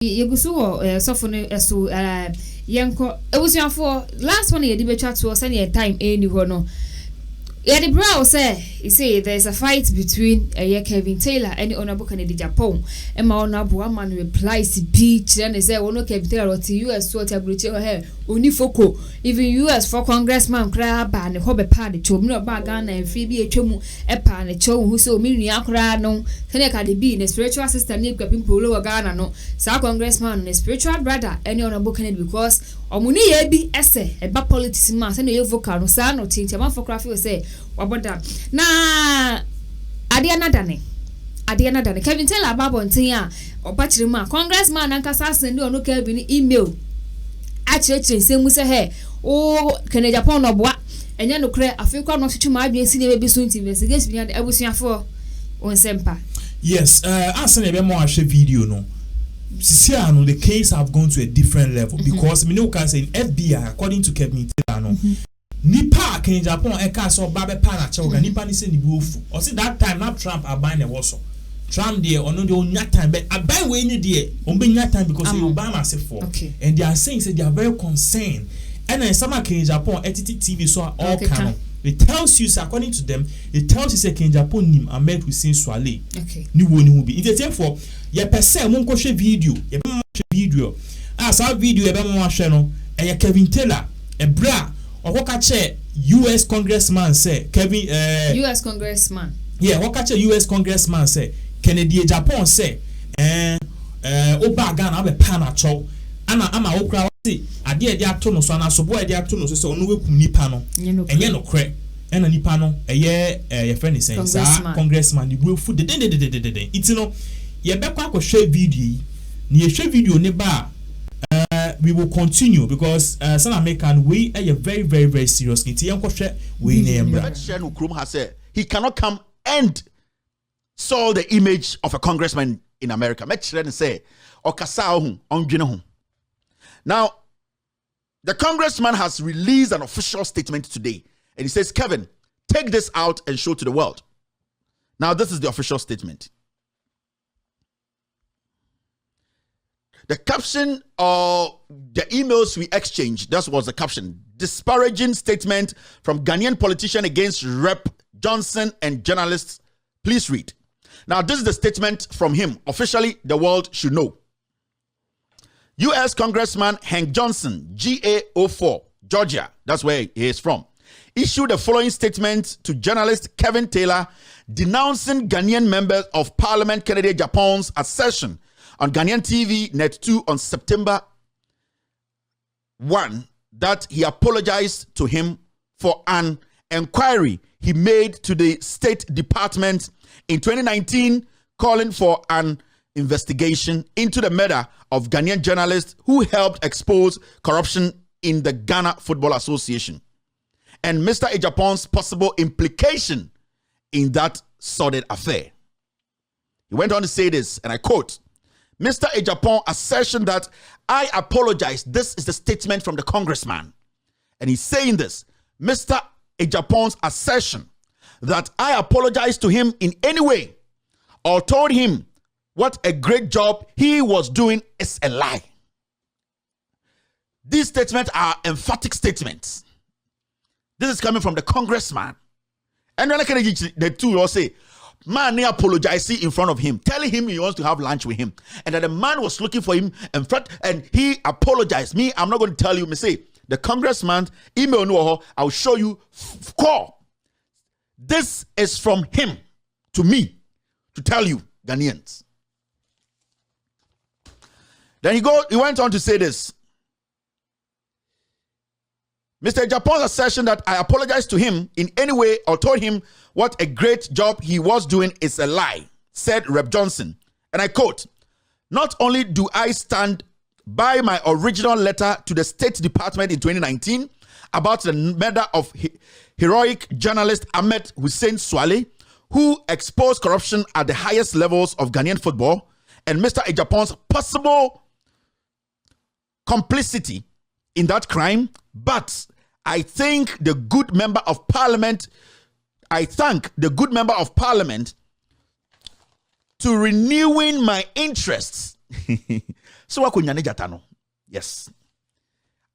Yegusu so for so yenko ebusuafo last one ye di betwa to say na time eni ho no. Yeah, the brow say, you say there's a fight between Kevin Taylor and the Honorable Kennedy Agyapong. And my honorable man replies to beach and they say, oh no, Kevin Taylor to US sort of British hair, only foco, even US for Congressman crab and the hobby party, chum, bagana and Phoebe a chum, a pan, a chum who so many akra no, Seneca the bean, a spiritual assistant, Nick Polo Ghana no, Sir Congressman, a spiritual brother, and the Honorable Kennedy because Omuni ebi ese eba politics man say no ye vocal no sa no tinti man for craft say waboda na ade anadane Kevin Taylor ababo ntin a obachire ma congressman ankasa send ono Kevin email achirechire nsemu say he o Kennedy Agyapong no boa enya no kre afekwa no hwetwe ma adwen sine be so investigation ya ebusuafo onsempa. Yes, asan ebe mo ahwe video no. No, the case have gone to a different level because we can say in FBI, according to Kevin Taylor, Nipa Kennedy Agyapong eka so babe pa na chewoga nipa ni se ni buofu. O see that time na Trump aban na woso. Trump there ono de onya time but aban we ni there on be nya time because Obama say for. And they are saying say they are very concerned. And then some Kennedy Agyapong TV so all canon. It tells you, so according to them, it tells you say Kennedy Agyapong nim Ahmed Hussein Swale. Ni woni hu bi. It therefore ye pese mo nko hwe video, ye be mo hwe video. Sa video ye be mo hwe no, Kevin Taylor, bra, okoka che US congressman say Kevin US congressman. Yeah, okoka che US congressman say Kennedy Agyapong say oba Ghana be pa na chow. Ama okra say ade de ato no so na so boy de ato no so say onu wekum nipa no enye no kre ena nipa no ye friend is saying sa congressman ni buefu de it no ye be kwa ko share video ni ye share video ne ba we will continue because San American we are very very very serious it yen ko hwe we na embra Share no krum has said he cannot come and saw the image of a congressman in America make sure and say okasa ho ondwene ho. Now, the congressman has released an official statement today, and he says, Kevin, take this out and show to the world. Now, this is the official statement. The caption of the emails we exchanged, that was the caption, disparaging statement from Ghanaian politician against Rep. Johnson and journalists. Please read. Now, this is the statement from him. Officially, the world should know. U.S. Congressman Hank Johnson, GA04, Georgia, that's where he is from, issued the following statement to journalist Kevin Taylor denouncing Ghanaian members of Parliament Kennedy Agyapong's assertion on Ghanaian TV Net 2 on September 1 that he apologized to him for an inquiry he made to the State Department in 2019 calling for an investigation into the murder of Ghanaian journalists who helped expose corruption in the Ghana Football Association and Mr. Agyapong's possible implication in that sordid affair. He went on to say this, and I quote, Mr. Agyapong assertion that I apologize. This is the statement from the congressman. And he's saying this, Mr. Agyapong's assertion that I apologize to him in any way or told him what a great job he was doing is a lie. These statements are emphatic statements. This is coming from the congressman. And when I can the two will say, man, he apologized in front of him, telling him he wants to have lunch with him. And that the man was looking for him in front, and he apologized. Me, I'm not going to tell you, me say, the congressman, email no, I'll show you, call. This is from him to me to tell you, Ghanaians. Then he went on to say this. Mr. Agyapong's assertion that I apologize to him in any way or told him what a great job he was doing is a lie, said Rep. Johnson. And I quote, not only do I stand by my original letter to the State Department in 2019 about the murder of heroic journalist Ahmed Hussein Swale, who exposed corruption at the highest levels of Ghanaian football, and Mr. Agyapong's possible complicity in that crime, but I thank the good member of parliament to renewing my interests So wakunyane jata no. Yes.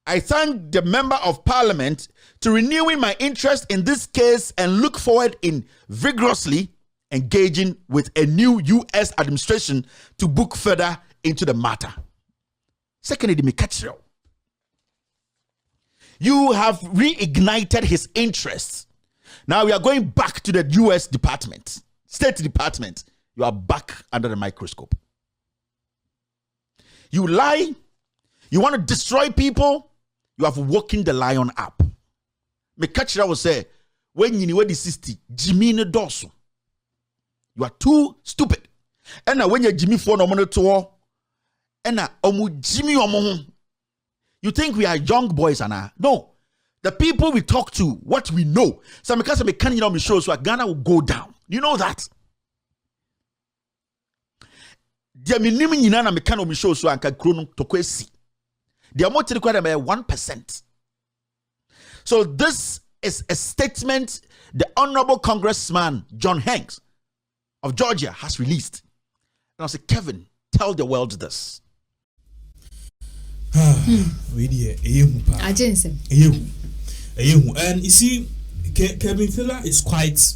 I thank the member of parliament to renewing my interest in this case and look forward in vigorously engaging with a new U.S. administration to book further into the matter. Secondly, me catch you. You have reignited his interests. Now we are going back to the U.S. Department, State Department. You are back under the microscope. You lie. You want to destroy people. You have woken the lion up. Me catch you will say, when you know the 60, Jimmy ne dosu. You are too stupid. And now when you Jimmy for no money to and now Jimmy omo. You think we are young boys and no. The people we talk to, what we know. So because we can't on the show, so Ghana will go down. You know that. Dia minimum nyina na meka no show so anka kro no tokwesi. Dia mo tiri kwa na 1%. So this is a statement the Honorable Congressman John Hanks of Georgia has released. And I say, Kevin, tell the world this. And you see, Kevin Taylor is quite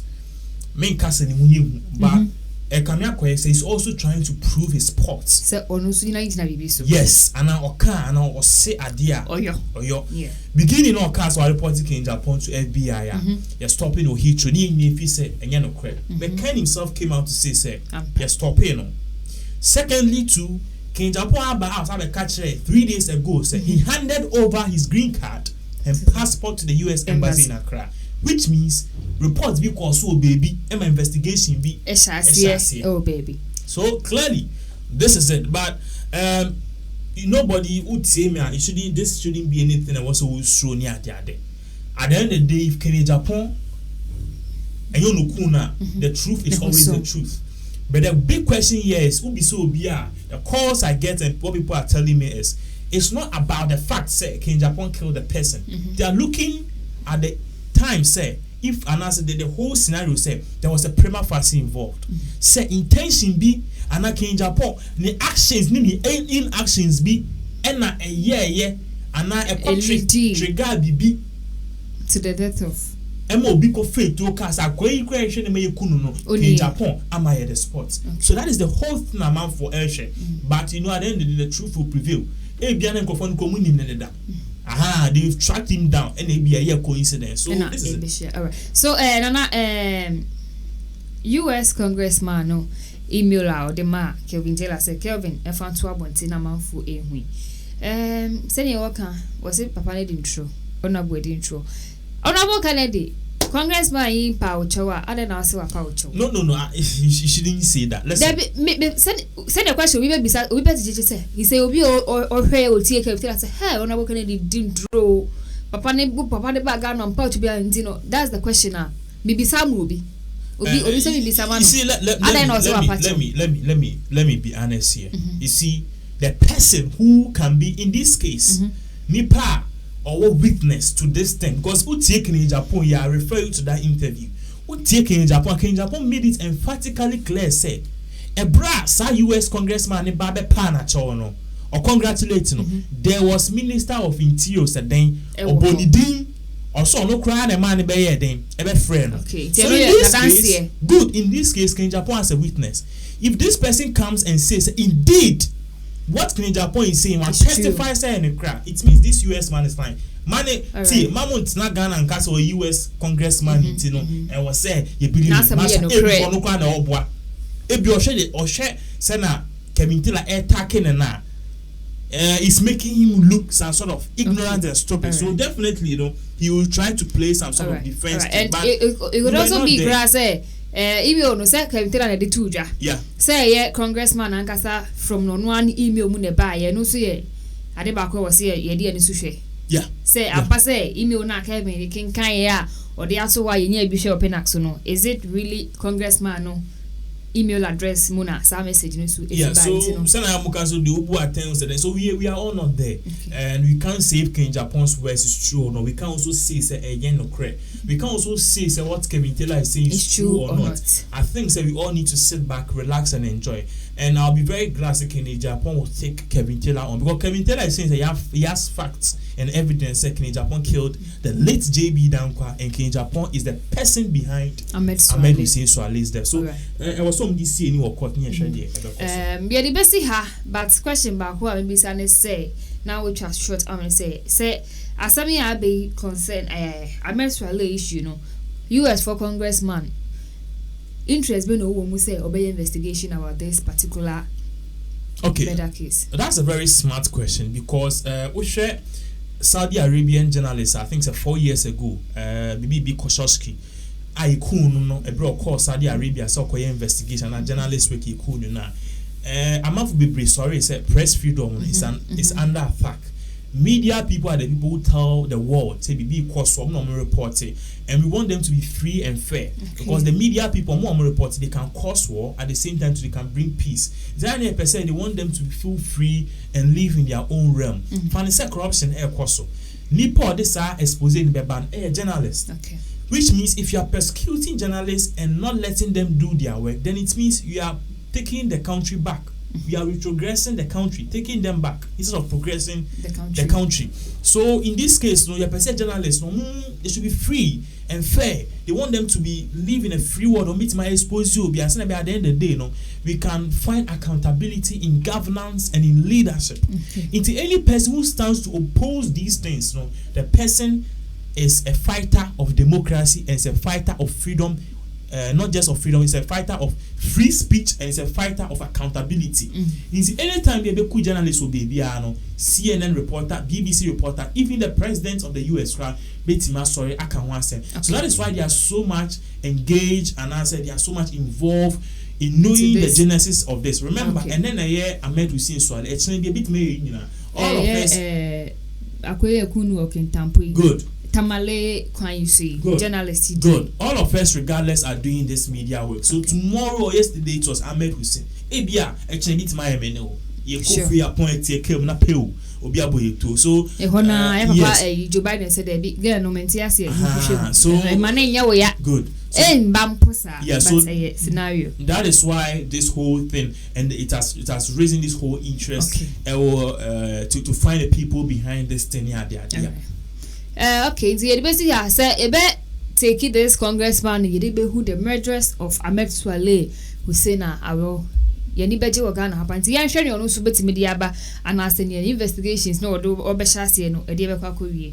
main cousin, but Kamia says he's also trying to prove his ports. Yes, and I say idea. Yeah. Beginning of case while reporting in Japan to FBI, you're stopping or he if he said and you know credit. But Ken himself came out to say you're stopping. Secondly, too, King Japan about have a catch 3 days ago said he handed over his green card and passport to the US Embassy in Accra, which means reports be also baby and my investigation be oh baby. So clearly this is it, but nobody would say me this shouldn't be anything that was always thrown near the other. At the end of the day, if King Japan and you know kuna, the truth is always the truth. But the big question here is who be so the calls I get and what people are telling me is it's not about the fact say King Japan killed the person. They are looking at the time say if an answer the whole scenario say there was a prima facie involved. Say intention be and King Japan the actions ni inactions be and a year and a trigger be to the death of Emo biko faith to cast a great creation in in Japan am I at the spot. So that is the whole thing amount for Elshe. But you know at the end of the day, the truth will prevail. They've tracked him down and it be a coincidence. So this is it. All right. So US Congressman no email out the ma Kelvin Taylor say Kelvin e fan to abonti na manfo ehui. Senior worker was it papa ne intro. Honorable intro. Honorable Kennedy, Congressman in Pauchoa, I don't know say Paucho. No, you shouldn't say that. Let's send a question. We better say. He say Obi or pay or take care. I say, hey, Honorable Kennedy didn't draw. Papa ne bag on Paucho be Antino. That's the question now. Maybe some will be. Obi say maybe someone. See, let me be honest here. You see, the person who can be in this case, Nipa. Or witness to this thing because who taken in Japan, you are referring to that interview. Who taken in Japan made it emphatically clear, said a brass US Congressman in Babe Pana Chono or congratulating there was Minister of Interior said then or Bonidin or so no crying a man by then a friend. Okay, so in this case, good in this case, King Japan as a witness. If this person comes and says indeed what King Japan is saying, when testifies in the crowd, it means this US man is fine. Money, see, Mammoth not Ghana and Castle US Congressman, you know, and was say, you believe no kind of boy. If you share or share, Senna, Kevin Taylor attacking and now, it's making him look some sort of ignorant and stupid. So definitely, you know, he will try to play some sort of defense. And it would also be grass, email no say Kevin Taylor na de tuja. Yeah. Say yeah Congressman ankasa from no one email mu ne ba ye no so ye ade ba ko was ye de ani suhwe. Yeah. Say apa say email na Kevin kin kan ye a or de aso wa ye nya Bishop Pinax no. Is it really Congressman no email address muna sa message no so yeah, so sana mukaso the obu attends that so we are all not there. And we can't say if King Japan's words is true or no. We can also say again no correct. We can also say what Kevin Taylor is saying is true or not. I think we all need to sit back, relax and enjoy. And I'll be very glad that Agyapong will take Kevin Taylor on, because Kevin Taylor is saying that he has facts and evidence that Agyapong killed the late JB Dankwa, and Agyapong is the person behind Ahmed Hussein Swale's death. So I was some DC any or court near Shady. Yeah, the best here, but question back who I be say now we just short. I'm gonna say as some I be concerned. Ahmed Swale issue, U.S. for congressman. Interest being when we say obey investigation about this particular murder case. That's a very smart question, because we share Saudi Arabian journalist, I think 4 years ago, BB Koshowski, I couldn't a bro call Saudi Arabia so investigation and journalists wiki couldn't now. I'm not be sorry, it's press freedom is under attack. Media people are the people who tell the world, say BB cause some normal reporting, and we want them to be free and fair, because the media people more reporting, they can cause war at the same time so they can bring peace. 90% they want them to feel free and live in their own realm. Fancy corruption air cause. Nipo this are exposing the ban journalists. Which means if you are persecuting journalists and not letting them do their work, then it means you are taking the country back. We are retrogressing the country, taking them back instead of progressing the country. So in this case, your journalists, they should be free and fair. They want them to be live in a free world. Or meet my expose you. Be at the end of the day, we can find accountability in governance and in leadership. Into any person who stands to oppose these things, the person is a fighter of democracy and is a fighter of freedom. Not just of freedom, it's a fighter of free speech and it's a fighter of accountability. Anytime you be journalist will be CNN reporter, BBC reporter, even the president of the US, sorry, I can't want to say. So that is why they are so much engaged, and I said they are so much involved in knowing the genesis of this. Remember, and then Ahmed Hussein Swale, it's a bit me, all of us. Good. Tamale can you see journalists good. All of us regardless are doing this media work. So tomorrow or yesterday it was Ahmed Hussein. Ebia actually meet my MNO. You go free appoint take care na pay obi aboyeto. So Joe Biden said they get no mentias so good. So scenario. That is why this whole thing, and it has risen this whole interest to find the people behind this thing here. Okay, the basically say take this congressman who the murderers of Ahmed Swale Hussein Aro yani beje organ happen ti yan hwere ono so betimi dia ba and as any investigations no do obehya se no e de be kwa kowie.